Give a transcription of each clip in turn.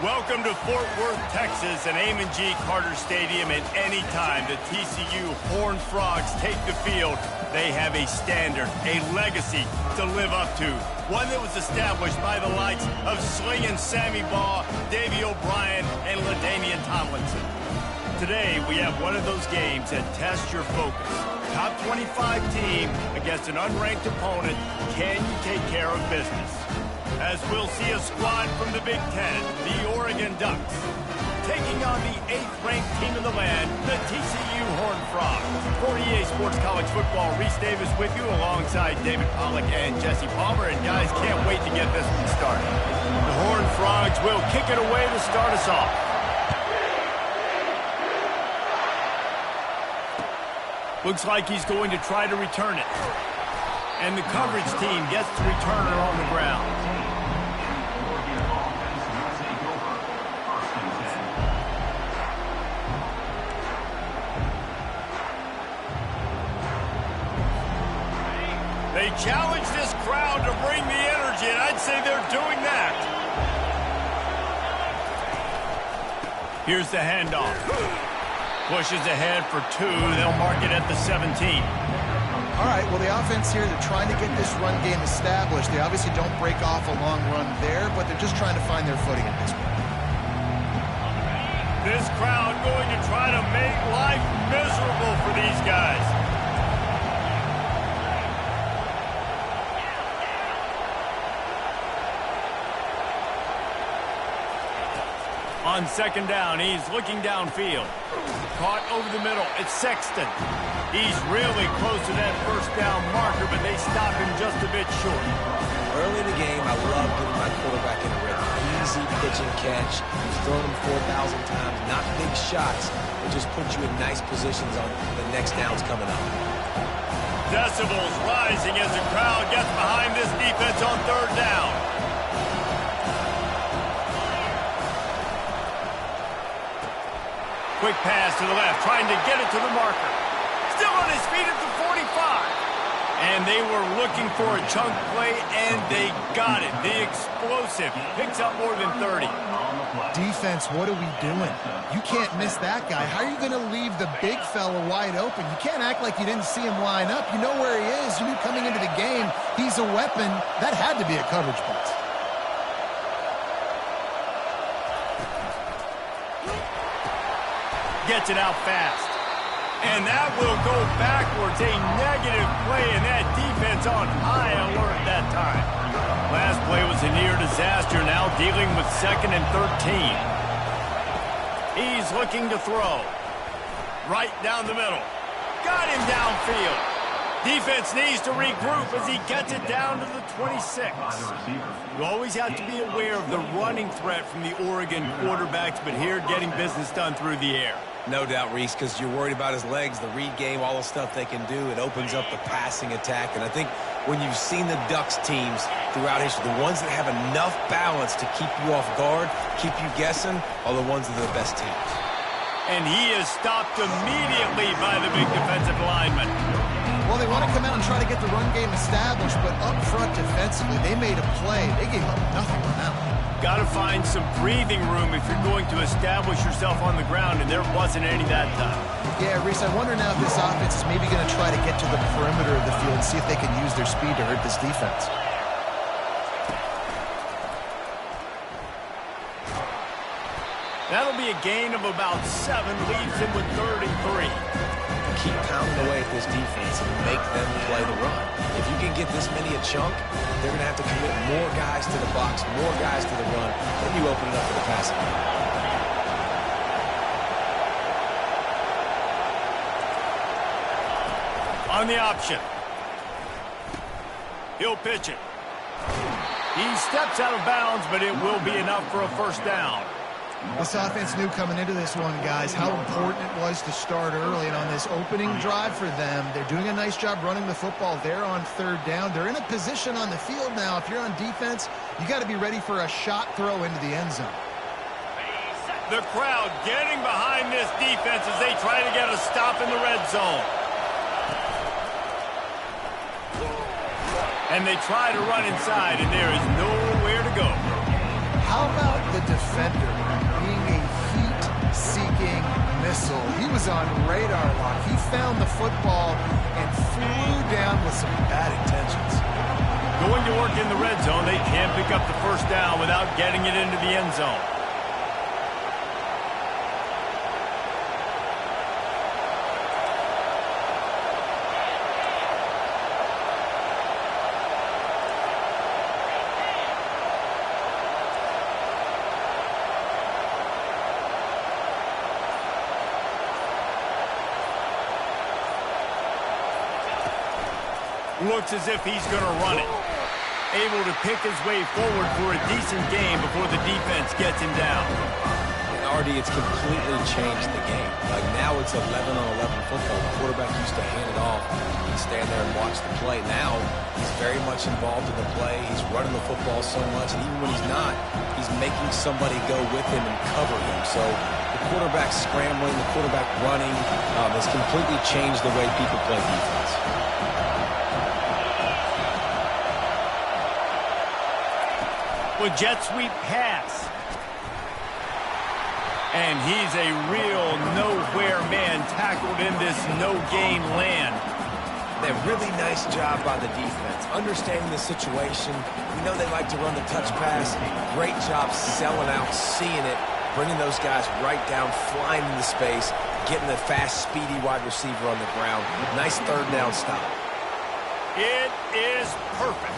Welcome to Fort Worth, Texas, and Amon G. Carter Stadium. At any time the TCU Horned Frogs take the field, they have a standard, a legacy to live up to. One that was established by the likes of Slingin' Sammy Baugh, Davey O'Brien, and LaDainian Tomlinson. Today, we have one of those games that tests your focus. Top 25 team against an unranked opponent. Can you take care of business? As we'll see a squad from the Big Ten, the Oregon Ducks, taking on the 8th-ranked team in the land, the TCU Horned Frogs. For EA Sports College Football, Reese Davis with you alongside David Pollack and Jesse Palmer. And guys, can't wait to get this one started. The Horned Frogs will kick it away to start us off. Looks like he's going to try to return it. And the coverage team gets the returner on the ground. They challenge this crowd to bring the energy, and I'd say they're doing that. Here's the handoff. Pushes ahead for 2. They'll mark it at the 17. All right, well, the offense here, they're trying to get this run game established. They obviously don't break off a long run there, but they're just trying to find their footing at this point. This crowd going to try to make life miserable for these guys. On second down, he's looking downfield. Caught over the middle. It's Sexton. He's really close to that first down marker, but they stop him just a bit short. Early in the game, I love getting my quarterback in a rhythm. Easy pitch and catch. You've thrown him 4,000 times. Not big shots, but just put you in nice positions on the next downs coming up. Decibels rising as the crowd gets behind this defense on third down. Quick pass to the left, trying to get it to the marker. Still on his feet at the 45. And they were looking for a chunk play, and they got it. The explosive picks up more than 30. Defense, what are we doing? You can't miss that guy. How are you going to leave the big fella wide open? You can't act like you didn't see him line up. You know where he is. You knew coming into the game he's a weapon. That had to be a coverage blitz. Gets it out fast. And that will go backwards. A negative play, and that defense on high alert that time. Last play was a near disaster, now dealing with 2nd and 13. He's looking to throw. Right down the middle. Got him downfield. Defense needs to regroup as he gets it down to the 26. You always have to be aware of the running threat from the Oregon quarterbacks, but here getting business done through the air. No doubt, Reese, because you're worried about his legs, the read game, all the stuff they can do. It opens up the passing attack. And I think when you've seen the Ducks teams throughout history, the ones that have enough balance to keep you off guard, keep you guessing, are the ones that are the best teams. And he is stopped immediately by the big defensive lineman. Well, they want to come out and try to get the run game established, but up front defensively, they made a play. They gave up nothing on that one. Got to find some breathing room if you're going to establish yourself on the ground, and there wasn't any that time. Yeah, Reese, I wonder now if this offense is maybe going to try to get to the perimeter of the field and see if they can use their speed to hurt this defense. That'll be a gain of about 7, leaves him with 3rd and 3. Keep pounding away at this defense and make them play the run. If you can get this many a chunk, they're going to have to commit more guys to the box, more guys to the run, then you open it up for the passing. On the option. He'll pitch it. He steps out of bounds, but it will be enough for a first down. This offense knew coming into this one, guys, how important it was to start early. And on this opening drive for them, they're doing a nice job running the football. They're on third down. They're in a position on the field now. If you're on defense, you got to be ready for a shot throw into the end zone. The crowd getting behind this defense as they try to get a stop in the red zone. And they try to run inside, and there is nowhere to go. How about the defender being a heat-seeking missile? He was on radar lock. He found the football and flew down with some bad intentions. Going to work in the red zone, they can't pick up the first down without getting it into the end zone. Looks as if he's going to run it. Able to pick his way forward for a decent game before the defense gets him down. And Artie, it's completely changed the game. Like now it's 11-on-11 football. The quarterback used to hand it off and stand there and watch the play. Now he's very much involved in the play. He's running the football so much, and even when he's not, he's making somebody go with him and cover him. So the quarterback scrambling, the quarterback running has completely changed the way people play defense. With jet sweep pass. And he's a real nowhere man tackled in this no-gain land. A really nice job by the defense, understanding the situation. We know they like to run the touch pass. Great job selling out, seeing it, bringing those guys right down, flying into space, getting the fast, speedy wide receiver on the ground. Nice third down stop. It is perfect.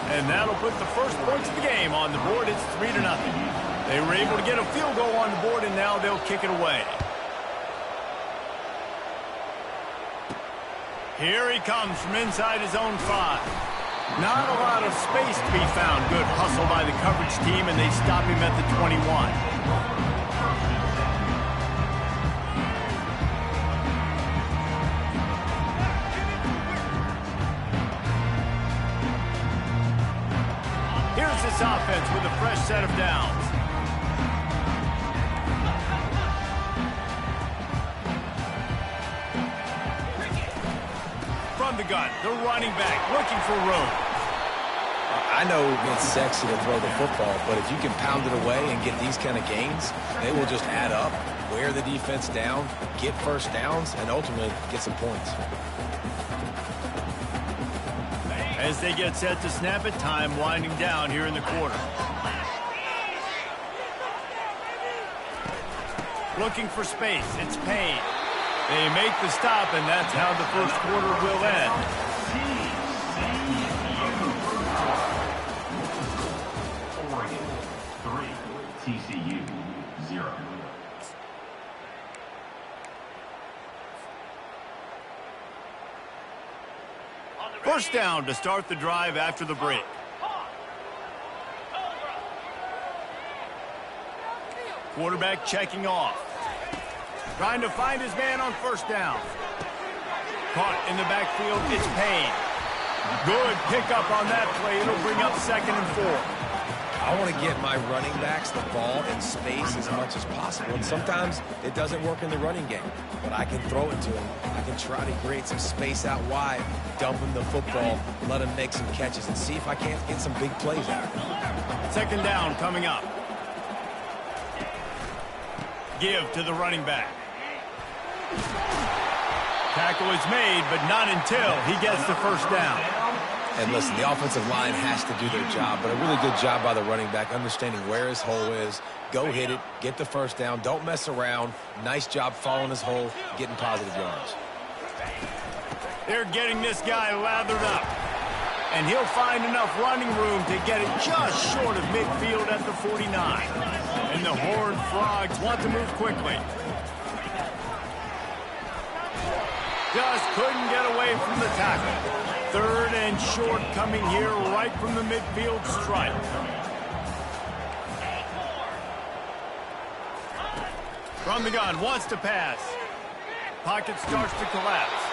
And that'll put the first points of the game on the board. It's 3-0. They were able to get a field goal on the board, and now they'll kick it away. Here he comes from inside his own 5. Not a lot of space to be found. Good hustle by the coverage team, and they stop him at the 21. This offense with a fresh set of downs. From the gun, the running back looking for room. I know it's sexy to throw the football, but if you can pound it away and get these kind of gains, they will just add up, wear the defense down, get first downs, and ultimately get some points. As they get set to snap it, time winding down here in the quarter. Looking for space, it's Payne. They make the stop, and that's how the first quarter will end. Oregon 3, TCU 0. First down to start the drive after the break. Quarterback checking off. Trying to find his man on first down. Caught in the backfield, it's Payne. Good pickup on that play. It'll bring up 2nd and 4. I want to get my running backs the ball in space as much as possible. And sometimes it doesn't work in the running game, but I can throw it to him. I can try to create some space out wide, dump him the football, let him make some catches, and see if I can't get some big plays out. 2nd down coming up. Give to the running back. Tackle is made, but not until he gets the first down. And listen, the offensive line has to do their job, but a really good job by the running back, understanding where his hole is. Go hit it, get the first down, don't mess around. Nice job following his hole, getting positive yards. They're getting this guy lathered up. And he'll find enough running room to get it just short of midfield at the 49. And the Horned Frogs want to move quickly. Just couldn't get away from the tackle. 3rd and short coming here right from the midfield stripe. From the gun, wants to pass. Pocket starts to collapse.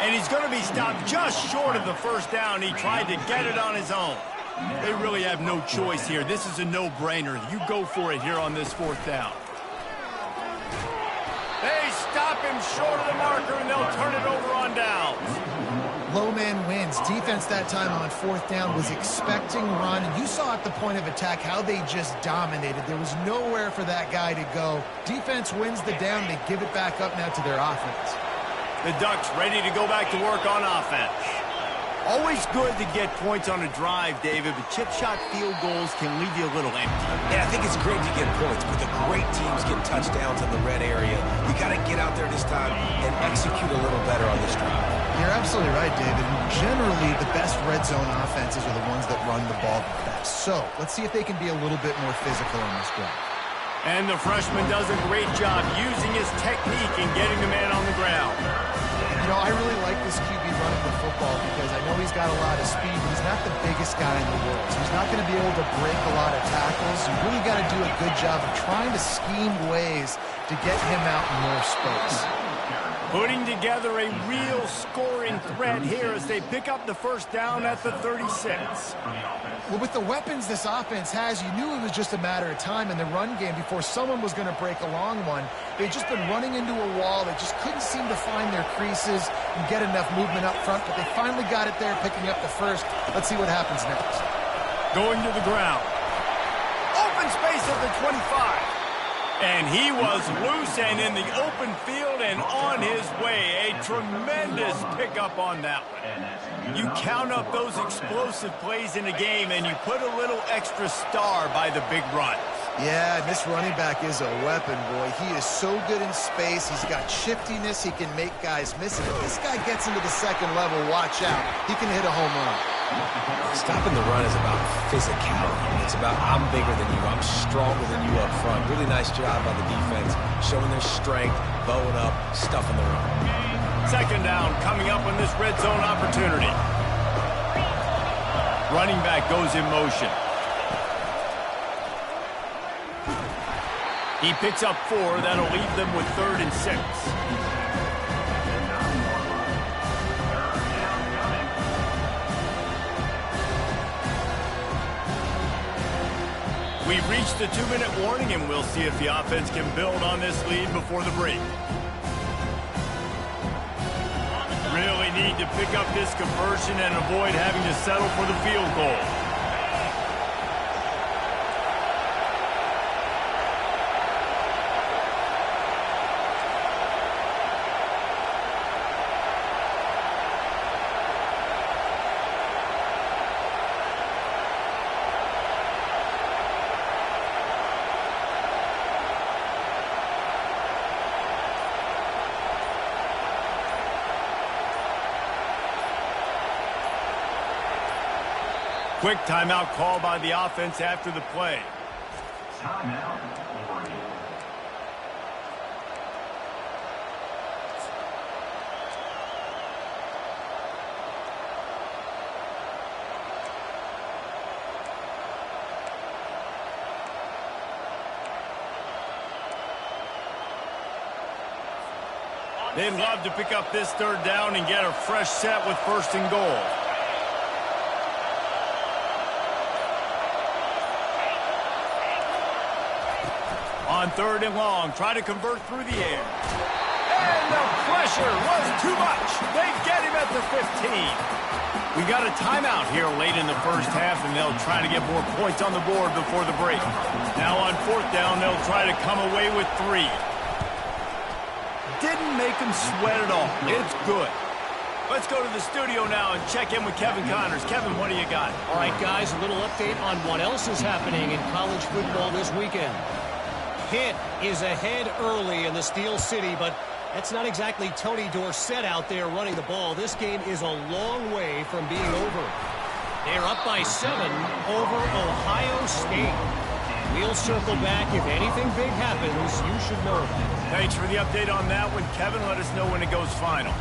And he's going to be stopped just short of the first down. He tried to get it on his own. They really have no choice here. This is a no-brainer. You go for it here on this 4th down. They stop him short of the marker, and they'll turn it over on downs. low man wins. Defense that time on 4th down was expecting run, and you saw at the point of attack how they just dominated. There was nowhere for that guy to go. Defense wins the down. They give it back up now to their offense. The Ducks ready to go back to work on offense. Always good to get points on a drive, David, but chip shot field goals can leave you a little empty. Yeah, I think it's great to get points, but the great teams get touchdowns in the red area. You got to get out there this time and execute a little better on this drive. You're absolutely right, David. Generally, the best red zone offenses are the ones that run the ball the best. So let's see if they can be a little bit more physical on this drive. And the freshman does a great job using his technique and getting the man on the ground. You know, I really like this QB running the football because I know he's got a lot of speed, but he's not the biggest guy in the world. So he's not going to be able to break a lot of tackles. You really got to do a good job of trying to scheme ways to get him out in more space. Putting together a real scoring threat here as they pick up the first down at the 36. Well, with the weapons this offense has, you knew it was just a matter of time in the run game before someone was going to break a long one. They'd just been running into a wall. They just couldn't seem to find their creases and get enough movement up front, but they finally got it there, picking up the first. Let's see what happens next. Going to the ground. Open space at the 25. And he was loose and in the open field and on his way. A tremendous pickup on that one. You count up those explosive plays in a game and you put a little extra star by the big run. Yeah, this running back is a weapon, boy. He is so good in space. He's got shiftiness. He can make guys miss it. If this guy gets into the second level, watch out. He can hit a home run. Stopping the run is about physicality. It's about I'm bigger than you. I'm stronger than you up front. Really nice job by the defense, showing their strength, bowing up, stuffing the run. Second down coming up on this red zone opportunity. Running back goes in motion. He picks up 4. That'll leave them with 3rd and 6. We've reached the 2-minute warning, and we'll see if the offense can build on this lead before the break. Really need to pick up this conversion and avoid having to settle for the field goal. Quick timeout call by the offense after the play. Timeout, Oregon. They'd love to pick up this 3rd down and get a fresh set with 1st and goal. On 3rd and long, try to convert through the air. And the pressure was too much. They get him at the 15. We got a timeout here late in the first half, and they'll try to get more points on the board before the break. Now on 4th down, they'll try to come away with 3. Didn't make them sweat at all. It's good. Let's go to the studio now and check in with Kevin Connors. Kevin, what do you got? All right, guys, a little update on what else is happening in college football this weekend. Pitt is ahead early in the Steel City, but that's not exactly Tony Dorsett out there running the ball. This game is a long way from being over. They're up by 7 over Ohio State. We'll circle back. If anything big happens, you should know about it. Thanks for the update on that one, Kevin. Let us know when it goes final.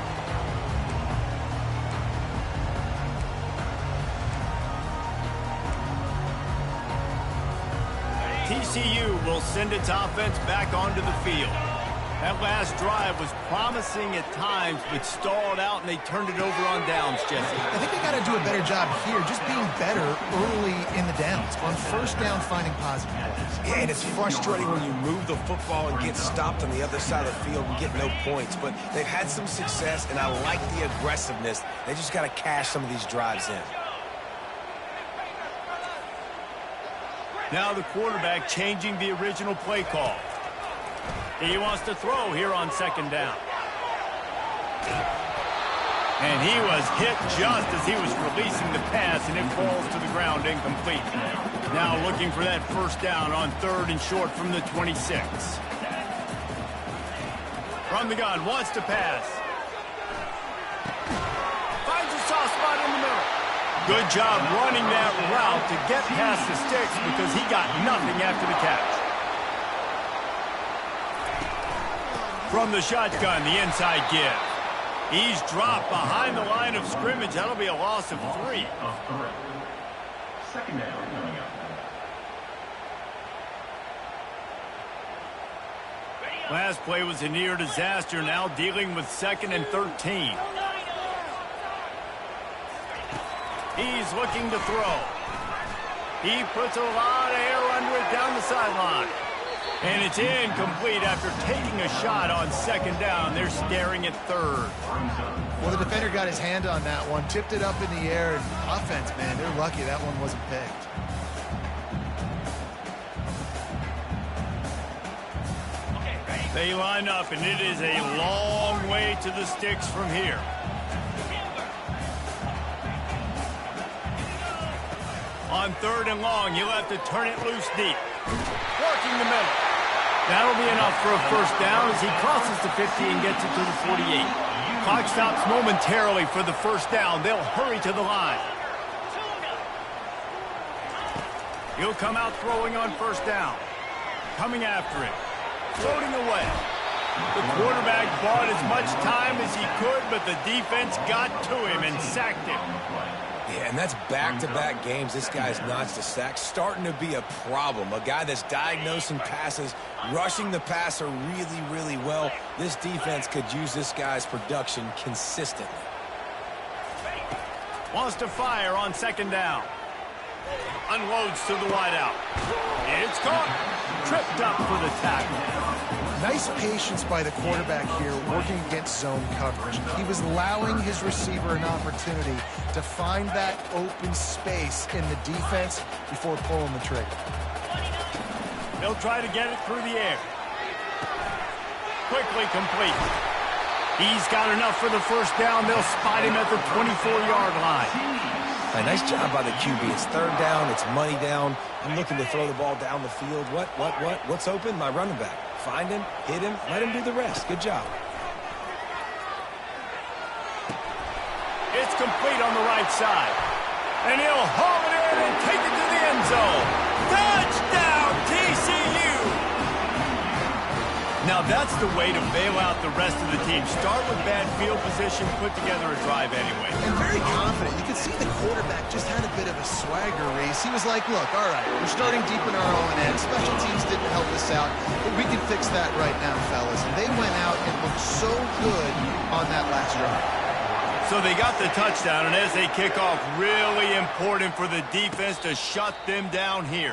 TCU will send its offense back onto the field. That last drive was promising at times, but stalled out, and they turned it over on downs, Jesse. I think they got to do a better job here, just being better early in the down. needs. On first down, finding positive plays. Yeah, and it's frustrating when you move the football and get stopped on the other side of the field and get no points. But they've had some success, and I like the aggressiveness. They just got to cash some of these drives in. Now the quarterback changing the original play call. He wants to throw here on second down. And he was hit just as he was releasing the pass, and it falls to the ground incomplete. Now looking for that first down on third and short from the 26. From the gun, wants to pass. Finds a soft spot in the middle. Good job running that route to get past the sticks because he got nothing after the catch. From the shotgun, the inside give. He's dropped behind the line of scrimmage. That'll be a loss of 3. Second down coming up. Last play was a near disaster. Now dealing with 2nd and 13. He's looking to throw. He puts a lot of air under it down the sideline. And it's incomplete after taking a shot on second down. They're staring at third. Well, the defender got his hand on that one, tipped it up in the air, and offense, man, they're lucky that one wasn't picked. They line up, and it is a long way to the sticks from here. On third and long, you'll have to turn it loose deep. Working the middle. That'll be enough for a first down as he crosses the 50 and gets it to the 48. Clock stops momentarily for the first down. They'll hurry to the line. He'll come out throwing on first down. Coming after it. Floating away. The quarterback bought as much time as he could, but the defense got to him and sacked him. Yeah, and that's back-to-back games. This guy's notched a sack, starting to be a problem. A guy that's diagnosing passes, rushing the passer really, really well. This defense could use this guy's production consistently. Wants to fire on second down. Unloads to the wideout. It's caught. Tripped up for the tackle. Nice patience by the quarterback here working against zone coverage. He was allowing his receiver an opportunity to find that open space in the defense before pulling the trigger. He'll try to get it through the air. Quickly complete. He's got enough for the first down. They'll spot him at the 24-yard line. Nice job by the QB. It's third down. It's money down. I'm looking to throw the ball down the field. What's open? My running back. Find him, hit him, let him do the rest. Good job. It's complete on the right side. And he'll haul it in and take it to the end zone. Touchdown, TCU! Now that's the way to bail out the rest of the team. Start with bad field position, put together a drive anyway. And very confident. You could see the quarterback just had a bit of a swagger race. He was like, look, all right, we're starting deep in our own end. Special teams didn't help us out, but we can fix that right now, fellas. And they went out and looked so good on that last drive. So they got the touchdown, and as they kick off, really important for the defense to shut them down here.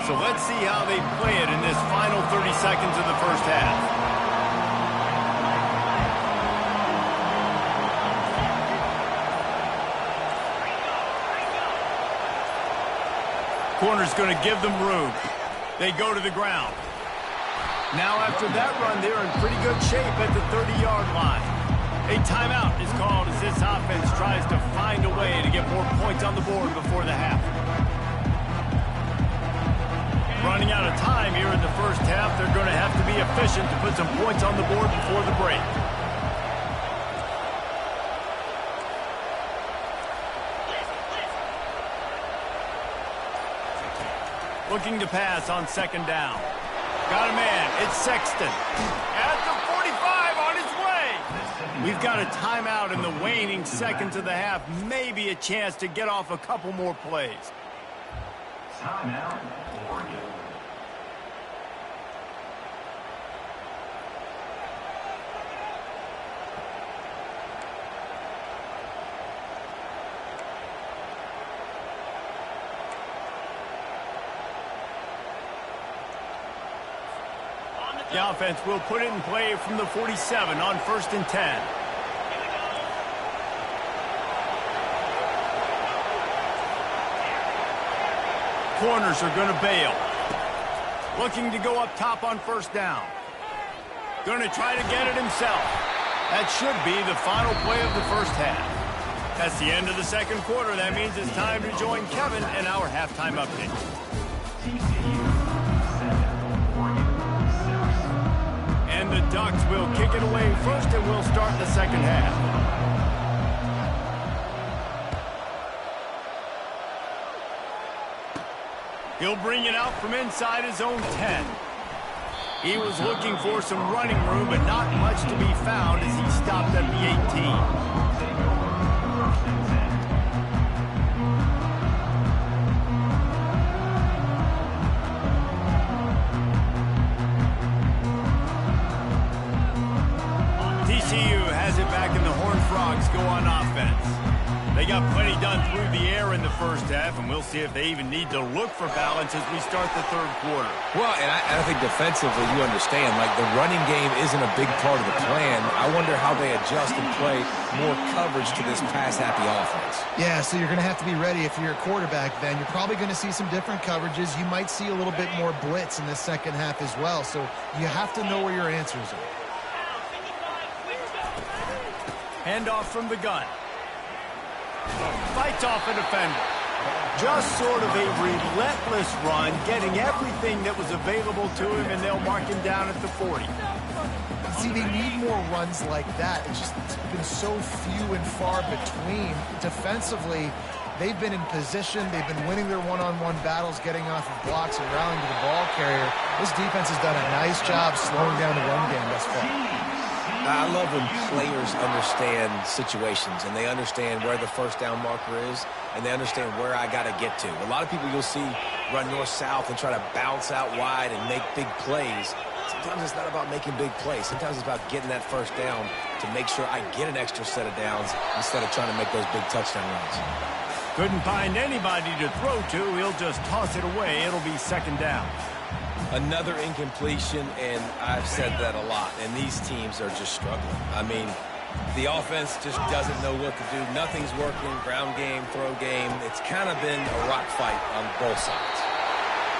So let's see how they play it in this final 30 seconds of the first half. Corner's going to give them room. They go to the ground. Now after that run, they're in pretty good shape at the 30-yard line. A timeout is called as this offense tries to find a way to get more points on the board before the half. Running out of time here in the first half. They're going to have to be efficient to put some points on the board before the break. Looking to pass on second down. Got a man. It's Sexton. At the 45 on his way. We've got a timeout in the waning seconds of the half. Maybe a chance to get off a couple more plays. Timeout, Oregon. The offense will put it in play from the 47 on 1st and 10. Corners are going to bail. Looking to go up top on 1st down. Going to try to get it himself. That should be the final play of the first half. That's the end of the second quarter. That means it's time to join Kevin in our halftime update. And the Ducks will kick it away first, and we'll start the second half. He'll bring it out from inside his own 10. He was looking for some running room, but not much to be found as he stopped at the 18. TCU has it back, and the Horned Frogs go on offense. They got plenty done through the air in the first half, and we'll see if they even need to look for balance as we start the third quarter. Well, and I think defensively, you understand, like the running game isn't a big part of the plan. I wonder how they adjust and play more coverage to this pass-happy offense. Yeah, so you're going to have to be ready if you're a quarterback then. You're probably going to see some different coverages. You might see a little bit more blitz in the second half as well, so you have to know where your answers are. Handoff from the gun. Fights off a defender. Just sort of a relentless run, getting everything that was available to him, and they'll mark him down at the 40. See, they need more runs like that. It's been so few and far between. Defensively, they've been in position. They've been winning their one-on-one battles, getting off of blocks and rallying to the ball carrier. This defense has done a nice job slowing down the run game thus far. I love when players understand situations and they understand where the first down marker is and they understand where I got to get to. A lot of people you'll see run north-south and try to bounce out wide and make big plays. Sometimes it's not about making big plays. Sometimes it's about getting that first down to make sure I get an extra set of downs instead of trying to make those big touchdown runs. Couldn't find anybody to throw to. He'll just toss it away. It'll be second down. Another incompletion, and I've said that a lot, and these teams are just struggling. I mean, the offense just doesn't know what to do. Nothing's working, ground game, throw game. It's kind of been a rock fight on both sides.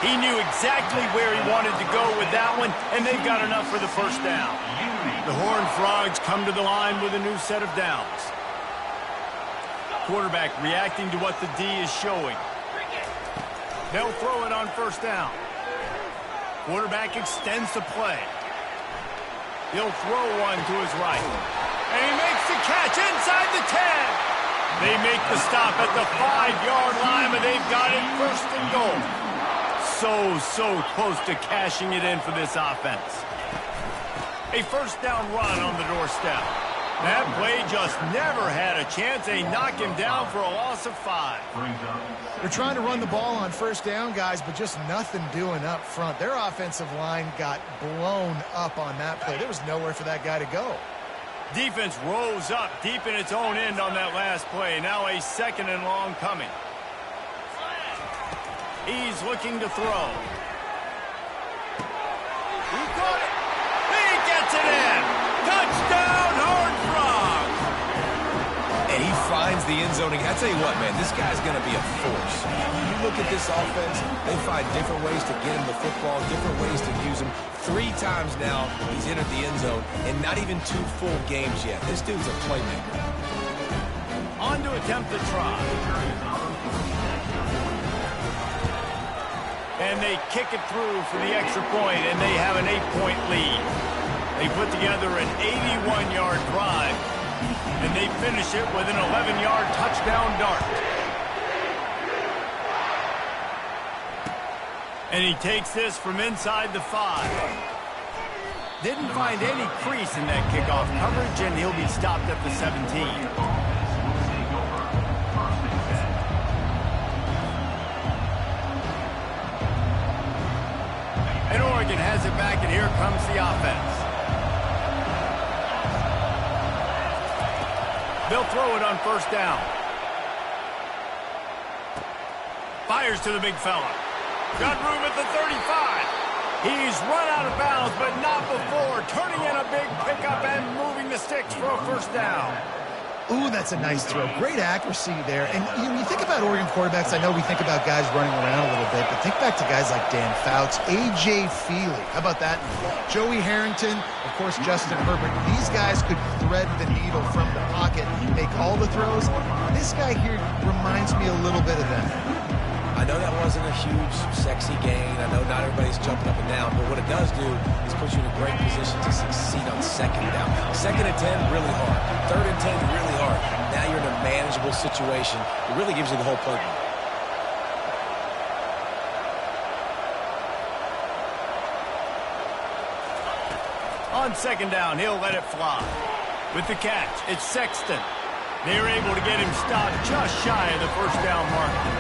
He knew exactly where he wanted to go with that one, and they've got enough for the first down. The Horned Frogs come to the line with a new set of downs. Quarterback reacting to what the D is showing. They'll throw it on first down. Quarterback extends the play. He'll throw one to his right. And he makes the catch inside the 10. They make the stop at the 5-yard line, but they've got it first and goal. So close to cashing it in for this offense. A first down run on the doorstep. That play just never had a chance. They knock him down for a loss of 5. They're trying to run the ball on first down, guys, but just nothing doing up front. Their offensive line got blown up on that play. There was nowhere for that guy to go. Defense rose up deep in its own end on that last play. Now a second and long coming. He's looking to throw. He caught it. He gets it in. Touchdown, Horned Frogs. And he finds the end zone. I tell you what, man, this guy's going to be a force. You look at this offense, they find different ways to get him the football, different ways to use him. 3 times now he's entered the end zone, and not even 2 full games yet. This dude's a playmaker. On to attempt the try. And they kick it through for the extra point, and they have an 8-point lead. They put together an 81-yard drive, and they finish it with an 11-yard touchdown dart. And he takes this from inside the 5. Didn't find any crease in that kickoff coverage, and he'll be stopped at the 17. And Oregon has it back, and here comes the offense. They'll throw it on first down. Fires to the big fella. Got room at the 35. He's run out of bounds, but not before. Turning in a big pickup and moving the sticks for a first down. Ooh, that's a nice throw. Great accuracy there. And you think about Oregon quarterbacks, I know we think about guys running around a little bit, but think back to guys like Dan Fouts, A.J. Feely. How about that? Joey Harrington, of course, Justin Herbert. These guys could thread the needle from the pocket, make all the throws. This guy here reminds me a little bit of that. I know that wasn't a huge, sexy gain. I know not everybody's jumping up and down, but what it does do is put you in a great position to succeed on second down. Second and 10, really hard. Third and 10, really hard. Now you're in a manageable situation. It really gives you the whole playbook. On second down, he'll let it fly. With the catch, it's Sexton. They're able to get him stopped just shy of the first down marker.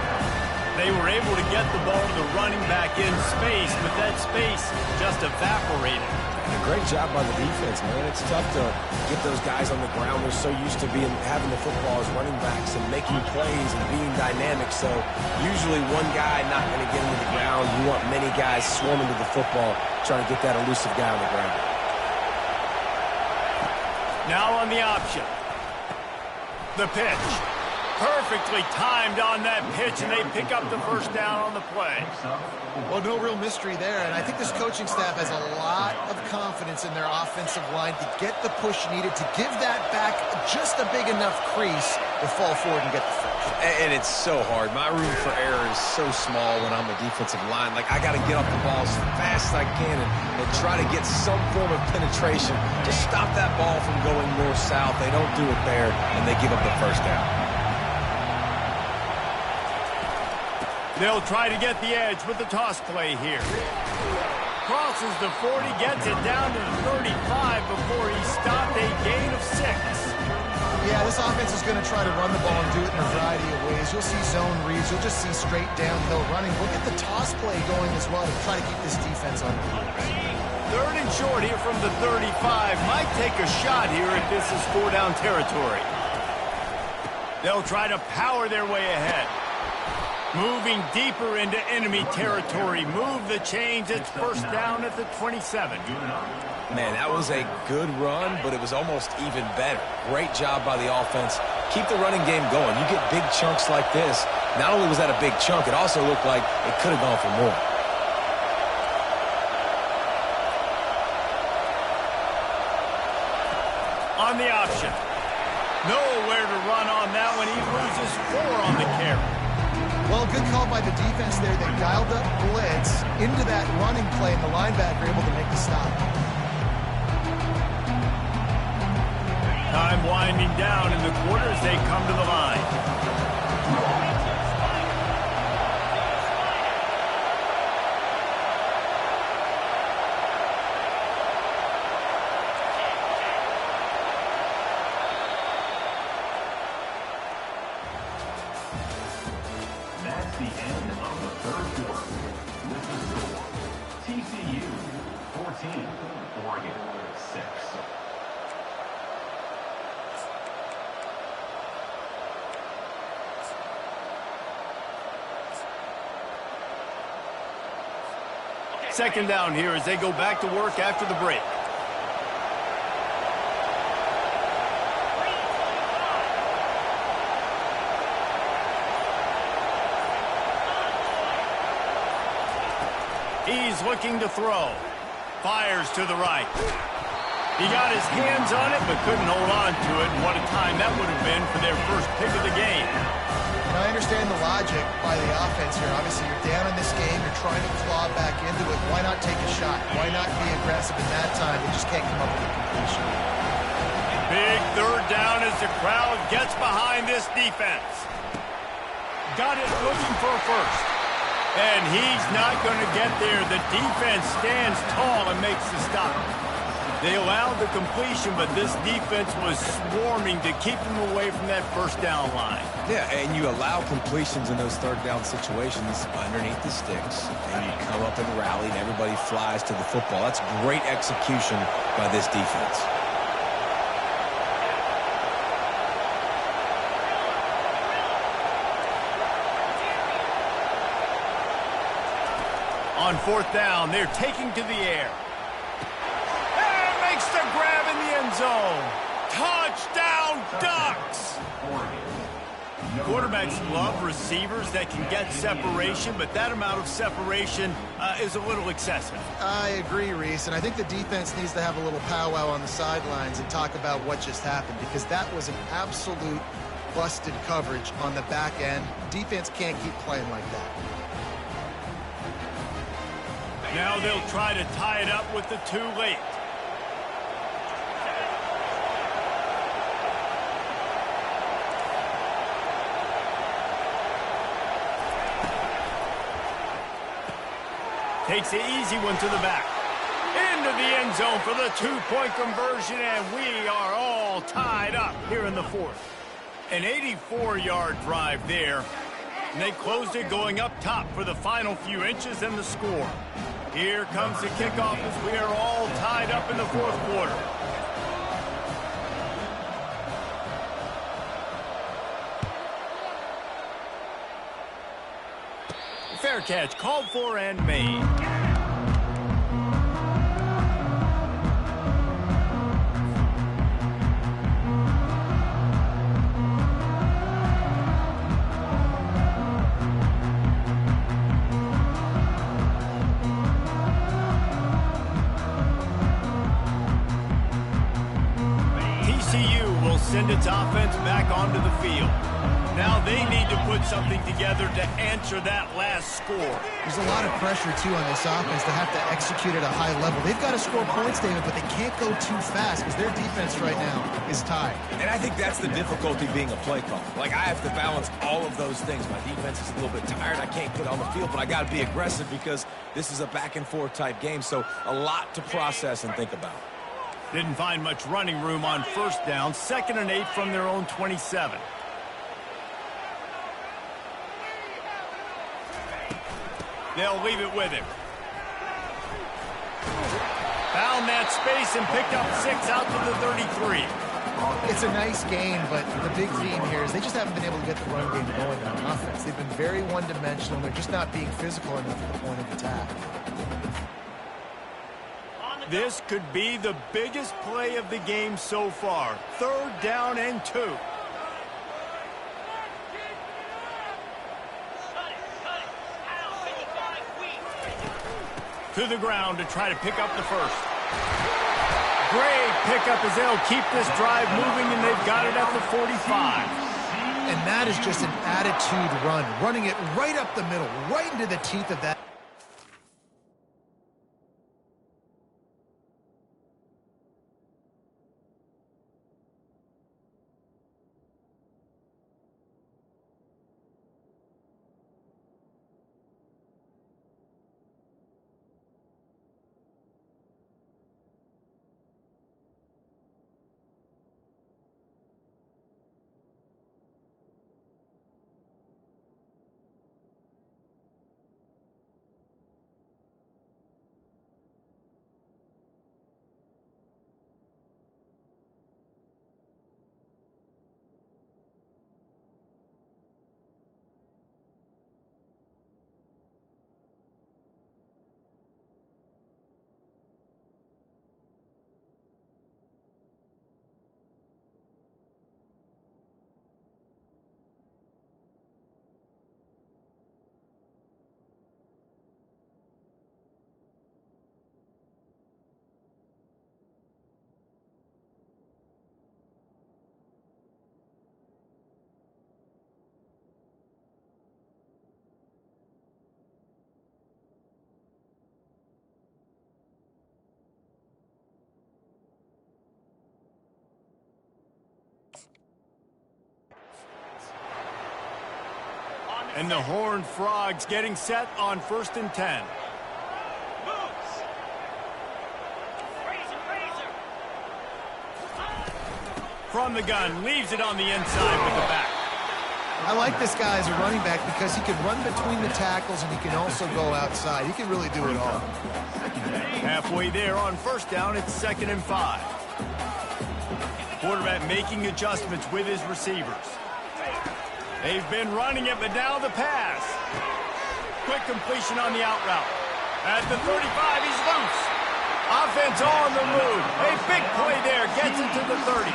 They were able to get the ball to the running back in space, but that space just evaporated. And a great job by the defense, man. It's tough to get those guys on the ground. They're so used to having the football as running backs and making plays and being dynamic. So usually one guy not going to get into the ground. You want many guys swarming to the football, trying to get that elusive guy on the ground. Now on the option. The pitch. Perfectly timed on that pitch, and they pick up the first down on the play. Well, no real mystery there, and I think this coaching staff has a lot of confidence in their offensive line to get the push needed to give that back just a big enough crease to fall forward and get the first. And it's so hard. My room for error is so small when I'm a defensive line. Like, I got to get off the ball as fast as I can and try to get some form of penetration to stop that ball from going north-south. They don't do it there, and they give up the first down. They'll try to get the edge with the toss play here. Crosses the 40, gets it down to the 35 before he stopped, a gain of 6. Yeah, this offense is going to try to run the ball and do it in a variety of ways. You'll see zone reads. You'll just see straight downhill running. We'll get the toss play going as well to try to keep this defense on the heels. Third and short here from the 35. Might take a shot here if this is 4-down territory. They'll try to power their way ahead. Moving deeper into enemy territory. Move the chains. It's first down at the 27. Man, that was a good run, but it was almost even better. Great job by the offense. Keep the running game going. You get big chunks like this. Not only was that a big chunk, it also looked like it could have gone for more. On the option. Nowhere to run on that one. He loses 4 on the carry. Well, good call by the defense there. They dialed up blitz into that running play, and the linebacker able to make the stop. Time winding down in the quarter as they come to the line. That's the end of the third quarter. This is the score. TCU 14, Oregon 6. Second down here as they go back to work after the break. He's looking to throw. Fires to the right. He got his hands on it, but couldn't hold on to it. And what a time that would have been for their first pick of the game. Now, I understand the logic by the offense here. Obviously, you're down in this game. You're trying to claw back into it. Why not take a shot? Why not be aggressive in that time? They just can't come up with a completion. Big third down as the crowd gets behind this defense. Got it looking for a first. And he's not going to get there. The defense stands tall and makes the stop. They allowed the completion, but this defense was swarming to keep them away from that first down line. Yeah, and you allow completions in those third down situations underneath the sticks, and you come up and rally, and everybody flies to the football. That's great execution by this defense. On fourth down, they're taking to the air. And makes the grab in the end zone. Touchdown, Ducks! Quarterbacks love receivers that can get separation, but that amount of separation is a little excessive. I agree, Reese, and I think the defense needs to have a little powwow on the sidelines and talk about what just happened, because that was an absolute busted coverage on the back end. Defense can't keep playing like that. Now they'll try to tie it up with the too late. Takes the easy one to the back. Into the end zone for the two-point conversion, and we are all tied up here in the fourth. An 84-yard drive there. And they closed it going up top for the final few inches and the score. Here comes the kickoff as we are all tied up in the fourth quarter. Fair catch called for and made. TCU will send its offense back onto the field. Now they need to put something together to answer that last score. There's a lot of pressure, too, on this offense to have to execute at a high level. They've got to score points, David, but they can't go too fast because their defense right now is tied. And I think that's the difficulty being a play caller. Like, I have to balance all of those things. My defense is a little bit tired. I can't get on the field, but I got to be aggressive because this is a back-and-forth type game, so a lot to process and think about. Didn't find much running room on first down. 2nd and 8 from their own 27. They'll leave it with him. Found that space and picked up 6 out to the 33. It's a nice game, but the big theme here is they just haven't been able to get the run game going on offense. They've been very one-dimensional. They're just not being physical enough at the point of attack. This could be the biggest play of the game so far. 3rd down and 2. To the ground to try to pick up the first. Great pickup as they'll keep this drive moving, and they've got it at the 45. And that is just an attitude run, running it right up the middle, right into the teeth of that. And the Horned Frogs getting set on 1st and 10. From the gun, leaves it on the inside with the back. I like this guy as a running back because he can run between the tackles and he can also go outside. He can really do it all. Halfway there on 1st down, it's 2nd and 5. Quarterback making adjustments with his receivers. They've been running it, but now the pass. Quick completion on the out route. At the 35, he's loose. Offense on the move. A big play there. Gets it to the 30.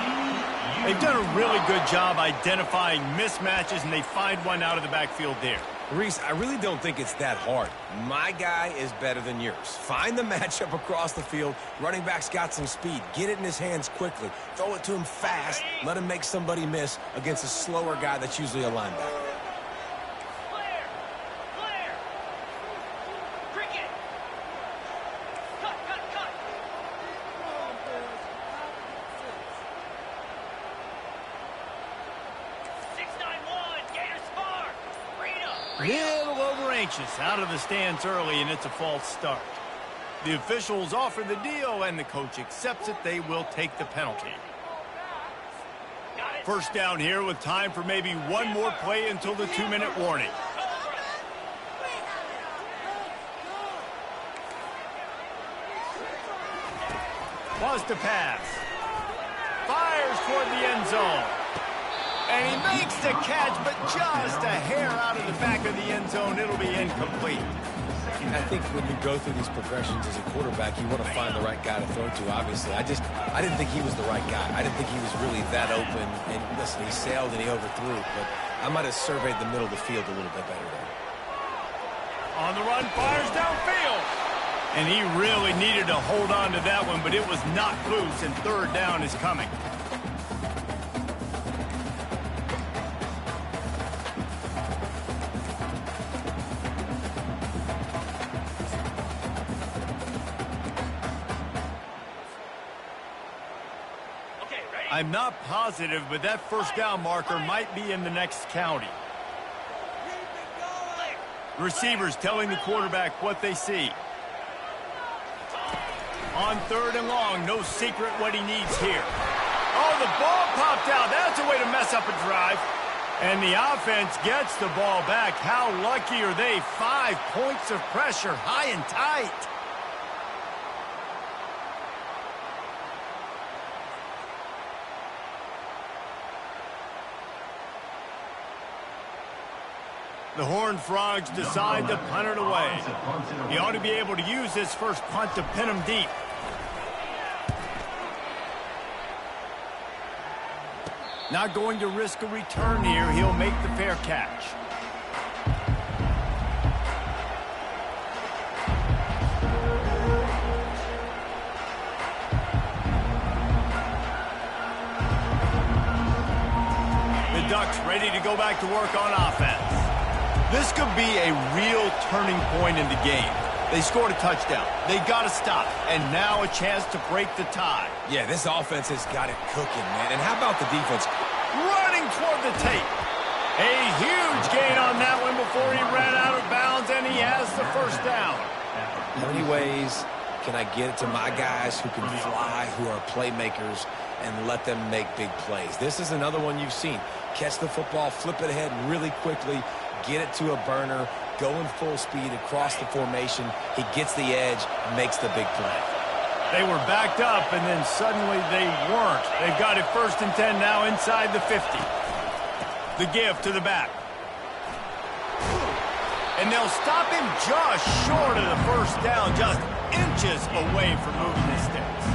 They've done a really good job identifying mismatches, and they find one out of the backfield there. Reese, I really don't think it's that hard. My guy is better than yours. Find the matchup across the field. Running back's got some speed. Get it in his hands quickly. Throw it to him fast. Let him make somebody miss against a slower guy that's usually a linebacker. Little over anxious, out of the stands early, and it's a false start. The officials offer the deal, and the coach accepts it. They will take the penalty. First down here with time for maybe one more play until the 2-minute warning. Wants to pass. Fires toward the end zone. And he makes the catch, but just a hair out of the back of the end zone. It'll be incomplete. I think when you go through these progressions as a quarterback, you want to find the right guy to throw to, obviously. I didn't think he was the right guy. I didn't think he was really that open. And listen, he sailed and he overthrew, but I might have surveyed the middle of the field a little bit better there. On the run, fires downfield. And he really needed to hold on to that one, but it was not loose, and third down is coming. I'm not positive, but that first down marker might be in the next county. Receivers telling the quarterback what they see. On third and long, no secret what he needs here. Oh, the ball popped out. That's a way to mess up a drive. And the offense gets the ball back. How lucky are they? 5 points of pressure, high and tight. The Horned Frogs decide to punt it away. He ought to be able to use his first punt to pin him deep. Not going to risk a return here. He'll make the fair catch. The Ducks ready to go back to work on offense. This could be a real turning point in the game. They scored a touchdown. They got to stop. And now a chance to break the tie. Yeah, this offense has got it cooking, man. And how about the defense? Running toward the tape. A huge gain on that one before he ran out of bounds, and he has the first down. How many ways can I get it to my guys who can fly, who are playmakers, and let them make big plays? This is another one you've seen. Catch the football, flip it ahead really quickly, get it to a burner, going full speed across the formation. He gets the edge, makes the big play. They were backed up, and then suddenly they weren't. They've got it 1st and 10 now inside the 50. The give to the back. And they'll stop him just short of the first down, just inches away from moving the sticks.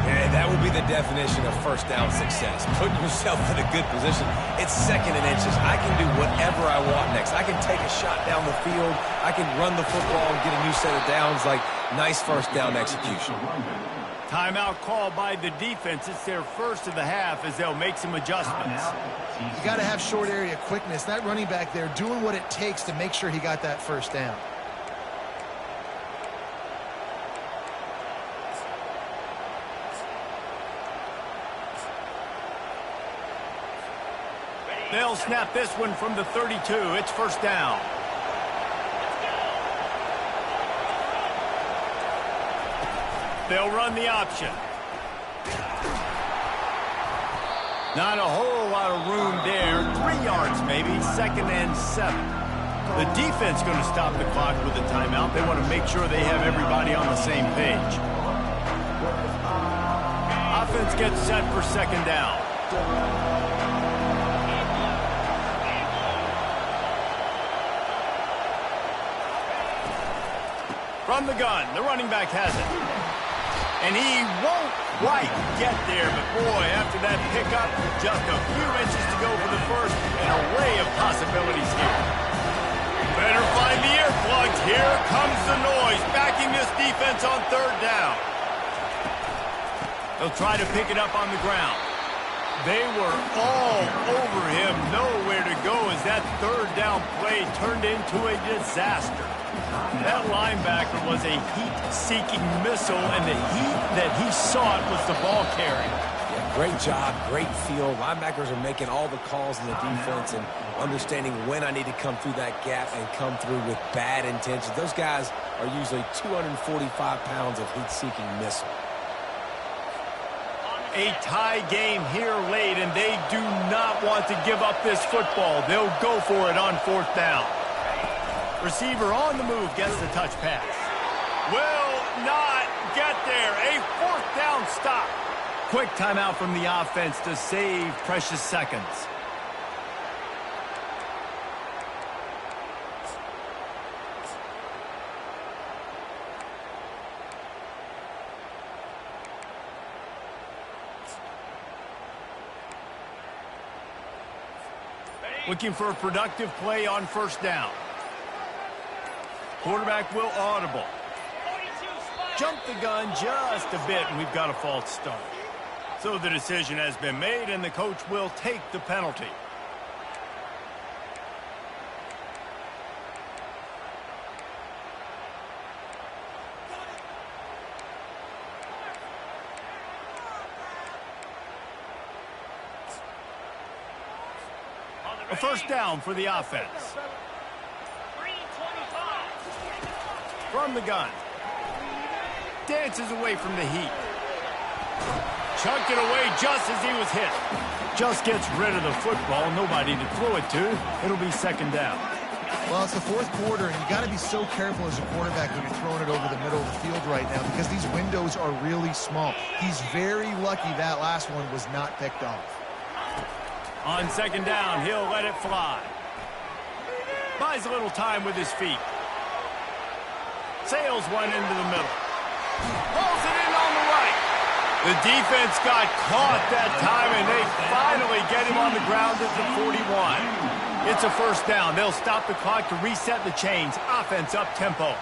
And that would be the definition of first down success. Putting yourself in a good position. It's 2nd and inches. I can do whatever I want next. I can take a shot down the field. I can run the football and get a new set of downs. Like, nice first down execution. Timeout called by the defense. It's their first of the half as they'll make some adjustments. You got to have short area quickness. That running back there doing what it takes to make sure he got that first down. They'll snap this one from the 32. It's first down. They'll run the option. Not a whole lot of room there. 3 yards maybe, 2nd and 7. The defense going to stop the clock with a timeout. They want to make sure they have everybody on the same page. Offense gets set for 2nd down. From the gun, the running back has it. And he won't quite get there, but boy, after that pickup, just a few inches to go for the first, an array of possibilities here. Better find the earplugs. Here comes the noise, backing this defense on third down. They'll try to pick it up on the ground. They were all over him, nowhere to go as that third down play turned into a disaster. That linebacker was a heat-seeking missile, and the heat that he sought was the ball carrier. Yeah, great job, great feel. Linebackers are making all the calls in the defense and understanding when I need to come through that gap and come through with bad intentions. Those guys are usually 245 pounds of heat-seeking missile. A tie game here late, and they do not want to give up this football. They'll go for it on fourth down. Receiver on the move gets the touch pass. Will not get there. A fourth down stop. Quick timeout from the offense to save precious seconds. Looking for a productive play on first down. Quarterback will audible. Jump the gun just a bit, and we've got a false start. So the decision has been made, and the coach will take the penalty. A first down for the offense. From the gun. Dances away from the heat. Chucked it away just as he was hit. Just gets rid of the football. Nobody to throw it to. It'll be second down. Well, it's the fourth quarter, and you got to be so careful as a quarterback when you're throwing it over the middle of the field right now because these windows are really small. He's very lucky that last one was not picked off. On second down, he'll let it fly. Buys a little time with his feet. Sails one into the middle. Pulls it in on the right. The defense got caught that time, and they finally get him on the ground at the 41. It's a first down. They'll stop the clock to reset the chains. Offense up tempo.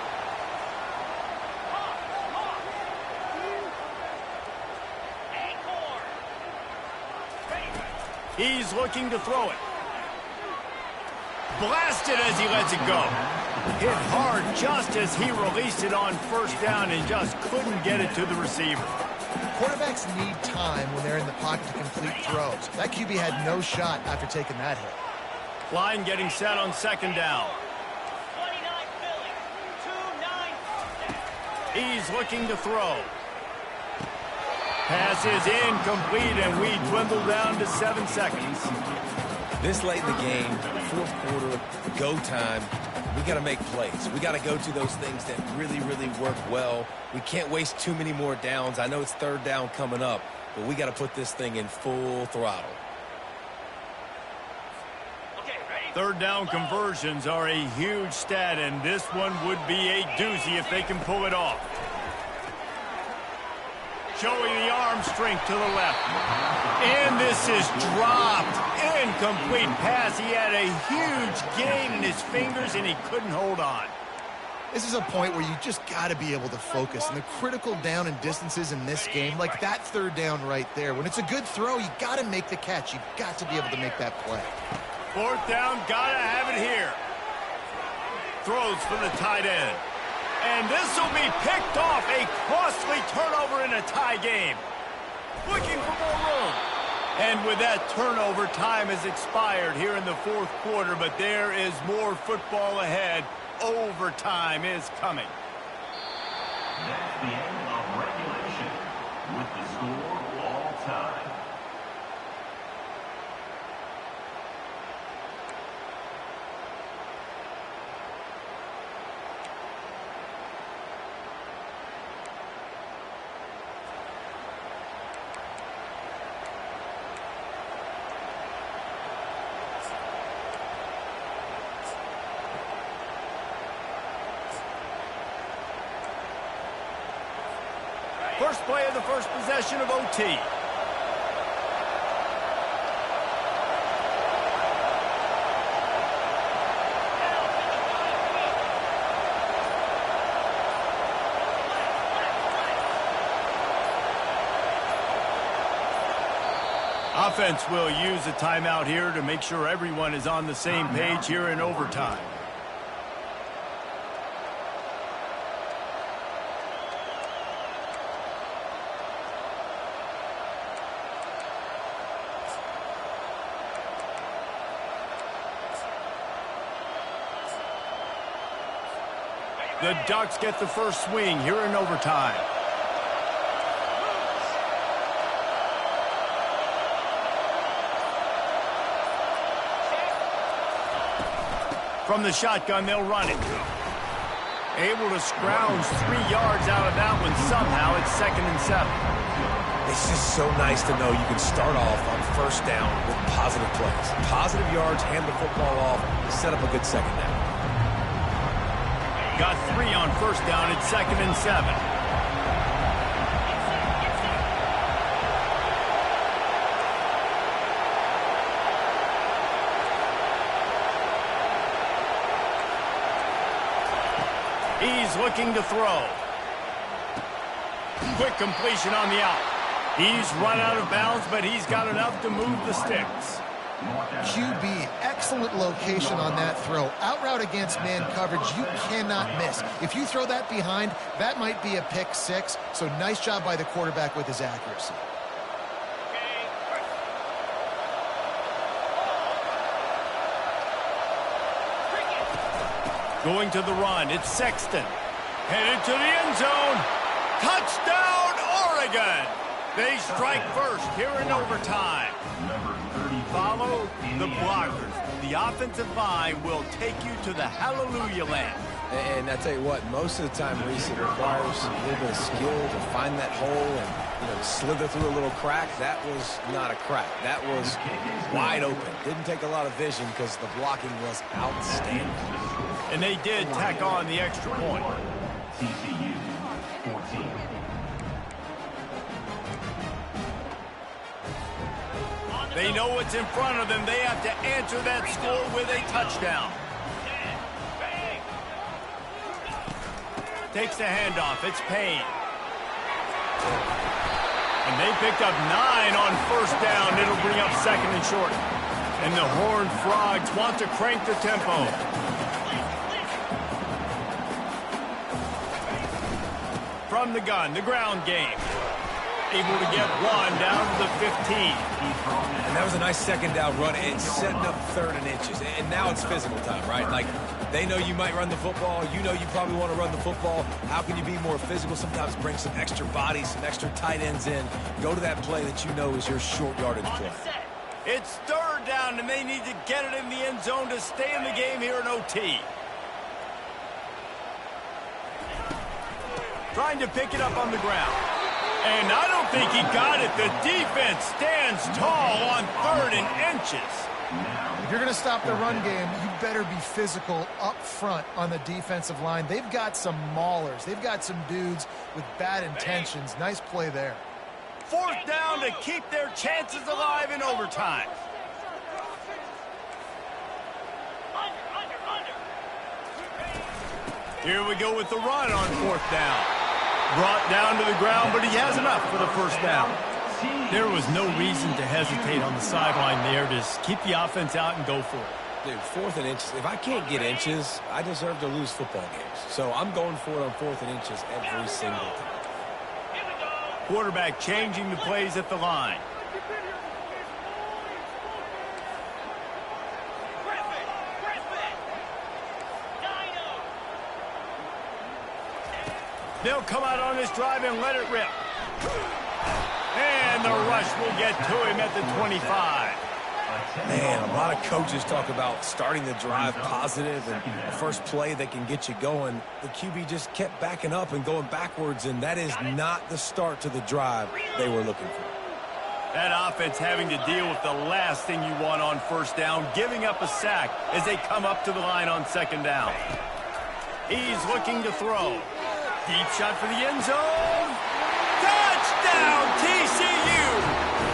He's looking to throw it. Blasted as he lets it go. Hit hard just as he released it on first down and just couldn't get it to the receiver. Quarterbacks need time when they're in the pocket to complete throws. That QB had no shot after taking that hit. Line getting set on second down. He's looking to throw. Pass is incomplete, and we dwindle down to 7 seconds. This late in the game, fourth quarter, go time, we got to make plays. We got to go to those things that really, really work well. We can't waste too many more downs. I know it's third down coming up, but we got to put this thing in full throttle. Third down conversions are a huge stat, and this one would be a doozy if they can pull it off. Showing the arm strength to the left. And this is dropped. Incomplete pass. He had a huge gain in his fingers, and he couldn't hold on. This is a point where you just got to be able to focus. And the critical down and distances in this game, like that third down right there, when it's a good throw, you got to make the catch. You got to be able to make that play. Fourth down, got to have it here. Throws for the tight end. And this will be picked off. A costly turnover in a tie game. Looking for more room. And with that turnover, time has expired here in the fourth quarter, but there is more football ahead. Overtime is coming. That's the end of regulation with the score all time. First play of the first possession of OT. Offense will use a timeout here to make sure everyone is on the same page here in overtime. The Ducks get the first swing here in overtime. From the shotgun, they'll run it. Able to scrounge 3 yards out of that one somehow. It's 2nd and 7. It's just so nice to know you can start off on first down with positive plays. Positive yards, hand the football off, set up a good second down. Got 3 on first down. It's 2nd and 7. He's looking to throw. Quick completion on the out. He's run out of bounds, but he's got enough to move the sticks. QB, excellent location on that throw. Out route against man coverage, you cannot miss. If you throw that behind, that might be a pick 6. So nice job by the quarterback with his accuracy. Going to the run, it's Sexton. Headed to the end zone. Touchdown, Oregon! They strike first here in overtime. Follow the blockers. The offensive line will take you to the hallelujah land. And I tell you what, most of the time, Reese, it requires a little bit of skill to find that hole and slither through a little crack. That was not a crack. That was wide open. Didn't take a lot of vision because the blocking was outstanding. And they did tack on the extra point. TCU 14. They know what's in front of them. They have to answer that score with a touchdown. Takes the handoff. It's Payne. And they picked up 9 on first down. It'll bring up 2nd and short. And the Horned Frogs want to crank the tempo. From the gun, the ground game. Able to get 1 down to the 15. And that was a nice second down run. It's setting up 3rd and inches. And now it's physical time, right? Like, they know you might run the football. You know you probably want to run the football. How can you be more physical? Sometimes bring some extra bodies, some extra tight ends in. Go to that play that you know is your short yardage play. It's 3rd down, and they need to get it in the end zone to stay in the game here in OT. Trying to pick it up on the ground. And I don't think he got it. The defense stands tall on 3rd and inches. If you're going to stop the run game, you better be physical up front on the defensive line. They've got some maulers. They've got some dudes with bad intentions. Nice play there. 4th down to keep their chances alive in overtime. Here we go with the run on 4th down. Brought down to the ground, but he has enough for the first down. There was no reason to hesitate on the sideline there. Just keep the offense out and go for it. Dude, 4th and inches. If I can't get inches, I deserve to lose football games. So I'm going for it on 4th and inches every single time. Quarterback changing the plays at the line. They'll come out on this drive and let it rip. And the rush will get to him at the 25. Man, a lot of coaches talk about starting the drive positive and the first play that can get you going. The QB just kept backing up and going backwards, and that is not the start to the drive they were looking for. That offense having to deal with the last thing you want on first down, giving up a sack as they come up to the line on 2nd down. He's looking to throw. Deep shot for the end zone. Got Touchdown, TCU!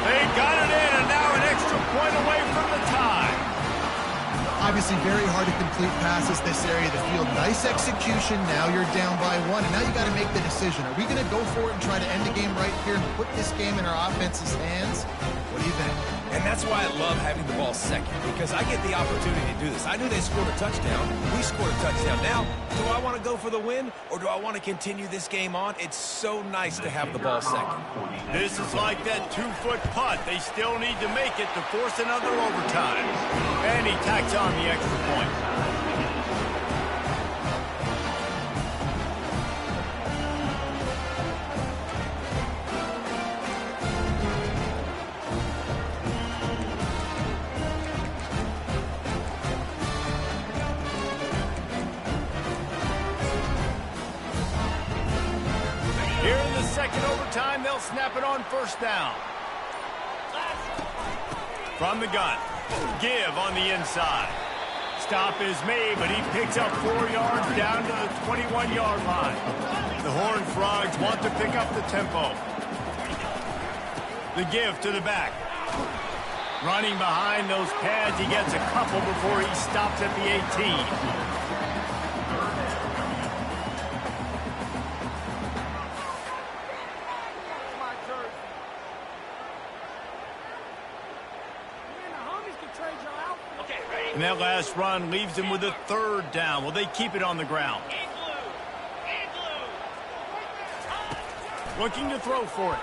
They got it in, and now an extra point away from the tie. Obviously very hard to complete passes this area of the field. Nice execution. Now you're down by 1, and now you got to make the decision. Are we going to go for it and try to end the game right here and put this game in our offense's hands? What do you think? And that's why I love having the ball second, because I get the opportunity to do this. I knew they scored a touchdown. We scored a touchdown. Now, do I want to go for the win, or do I want to continue this game on? It's so nice to have the ball second. This is like that 2-foot putt. They still need to make it to force another overtime. And he tacks on the extra point. Here in the second overtime, they'll snap it on first down. From the gun, give on the inside. Stop is made, but he picks up 4 yards down to the 21-yard line. The Horned Frogs want to pick up the tempo. The give to the back. Running behind those pads, he gets a couple before he stops at the 18. And that last run leaves him with a 3rd down. Will they keep it on the ground? Looking to throw for it.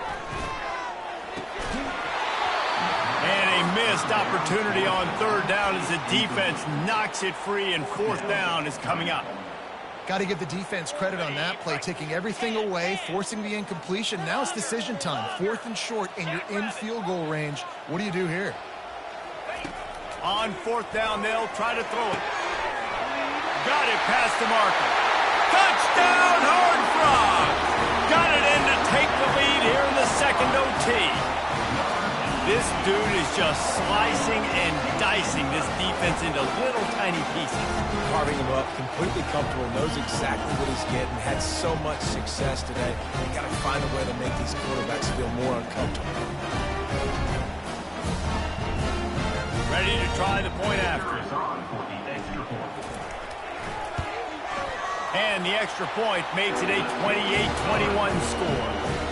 And a missed opportunity on 3rd down as the defense knocks it free, and 4th down is coming up. Got to give the defense credit on that play, taking everything away, forcing the incompletion. Now it's decision time. 4th and short, and you're in field goal range. What do you do here? On 4th down, they'll try to throw it. Got it past the marker. Touchdown, Horned Frogs! Got it in to take the lead here in the second OT. This dude is just slicing and dicing this defense into little tiny pieces. Carving him up, completely comfortable, knows exactly what he's getting, had so much success today. You got to find a way to make these quarterbacks feel more uncomfortable. Ready to try the point after. And the extra point makes it a 28-21 score.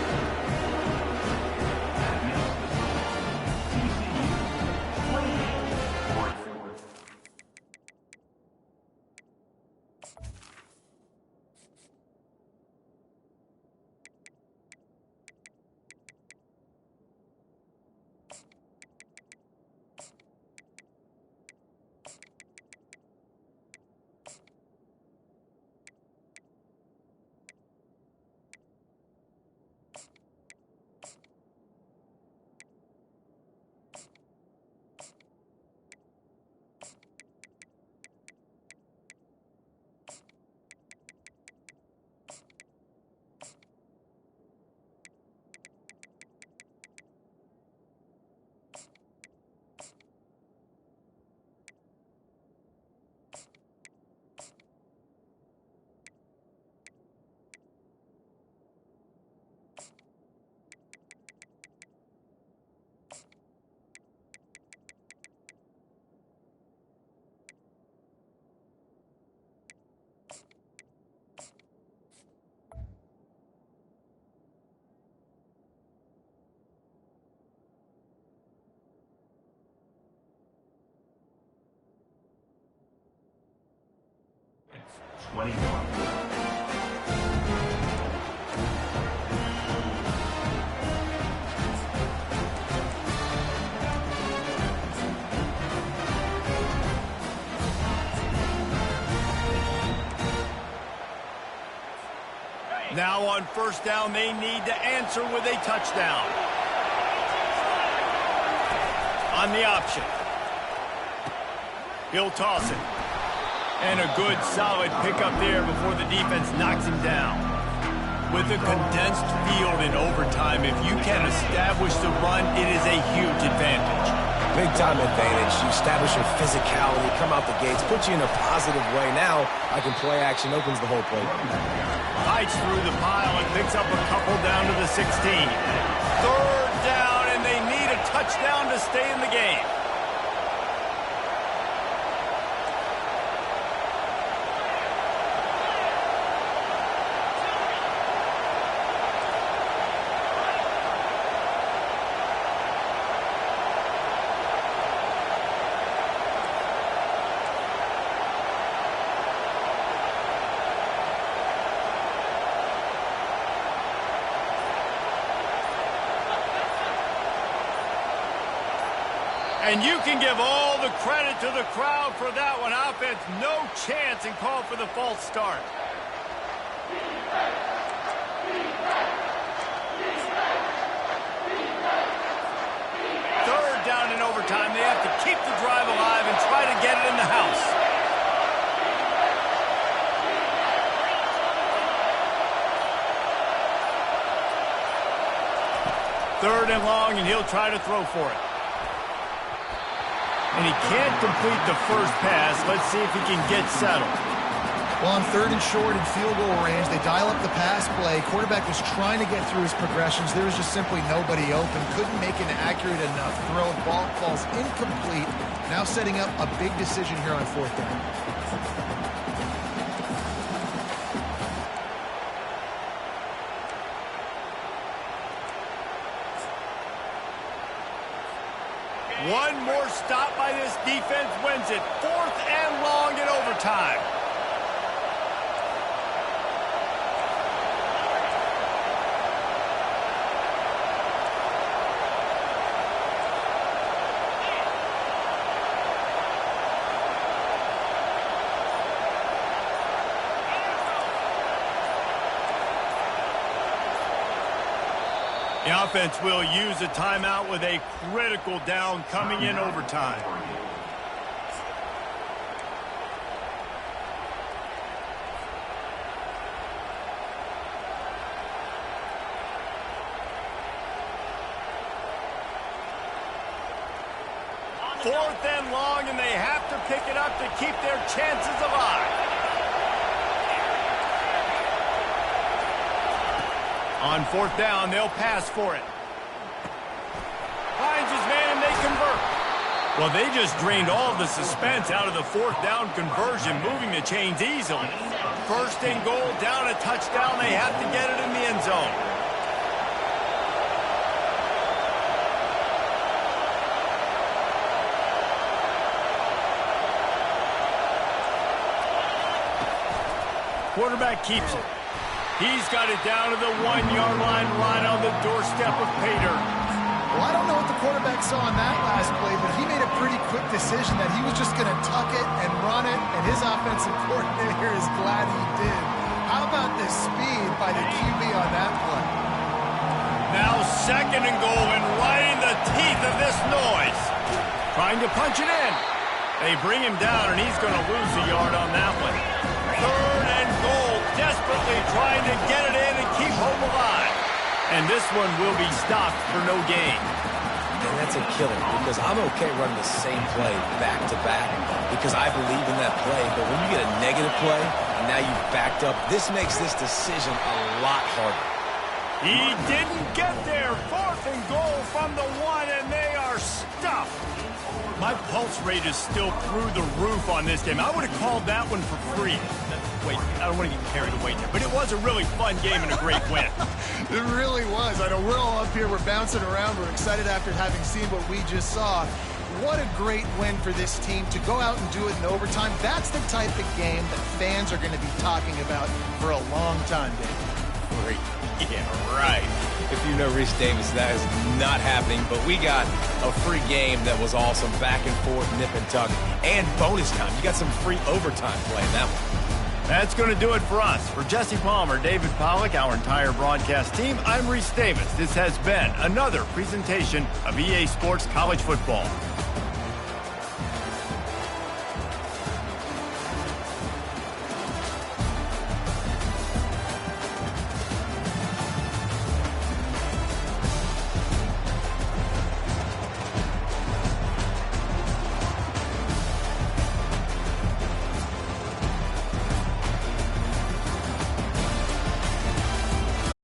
Now on first down, they need to answer with a touchdown. On the option. He'll toss it. And a good, solid pickup there before the defense knocks him down. With a condensed field in overtime, if you can establish the run, it is a huge advantage. Big-time advantage. You establish your physicality, come out the gates, put you in a positive way. Now, I can play action, opens the whole plate. Fights through the pile and picks up a couple down to the 16. Third down, and they need a touchdown to stay in the game. And you can give all the credit to the crowd for that one. Offense, no chance, and call for the false start. Third down in overtime. They have to keep the drive alive and try to get it in the house. Third and long, and he'll try to throw for it. And he can't complete the first pass. Let's see if he can get settled. Well, on third and short in field goal range, they dial up the pass play. Quarterback was trying to get through his progressions. There was just simply nobody open. Couldn't make an accurate enough throw. Ball falls incomplete. Now setting up a big decision here on fourth down. One more stop by this defense wins it. Fourth and long in overtime. The offense will use a timeout with a critical down coming in overtime. Fourth and long, and they have to pick it up to keep their chances alive. On fourth down, they'll pass for it. Finds his man, and they convert. Well, they just drained all of the suspense out of the fourth down conversion, moving the chains easily. First and goal, down a touchdown. They have to get it in the end zone. Quarterback keeps it. He's got it down to the 1-yard line, right on the doorstep of Pater. Well, I don't know what the quarterback saw on that last play, but he made a pretty quick decision that he was just going to tuck it and run it, and his offensive coordinator is glad he did. How about the speed by the QB on that play? Now second and goal, and right in the teeth of this noise. Trying to punch it in. They bring him down, and he's going to lose a yard on that one. Third and goal, desperately trying to get it in and keep hope alive. And this one will be stopped for no gain. And that's a killer, because I'm okay running the same play back-to-back because I believe in that play. But when you get a negative play and now you've backed up, this makes this decision a lot harder. He didn't get there. Fourth and goal from the 1, and they are stuffed. My pulse rate is still through the roof on this game. I would have called that one for free. Wait, I don't want to get carried away here, but it was a really fun game and a great win. It really was. I know we're all up here, we're bouncing around, we're excited after having seen what we just saw. What a great win for this team to go out and do it in overtime. That's the type of game that fans are going to be talking about for a long time, Dave. Yeah, right. If you know Reese Davis, that is not happening. But we got a free game that was awesome. Back and forth, nip and tuck, and bonus time. You got some free overtime play in that one. That's going to do it for us. For Jesse Palmer, David Pollack, our entire broadcast team, I'm Reese Davis. This has been another presentation of EA Sports College Football.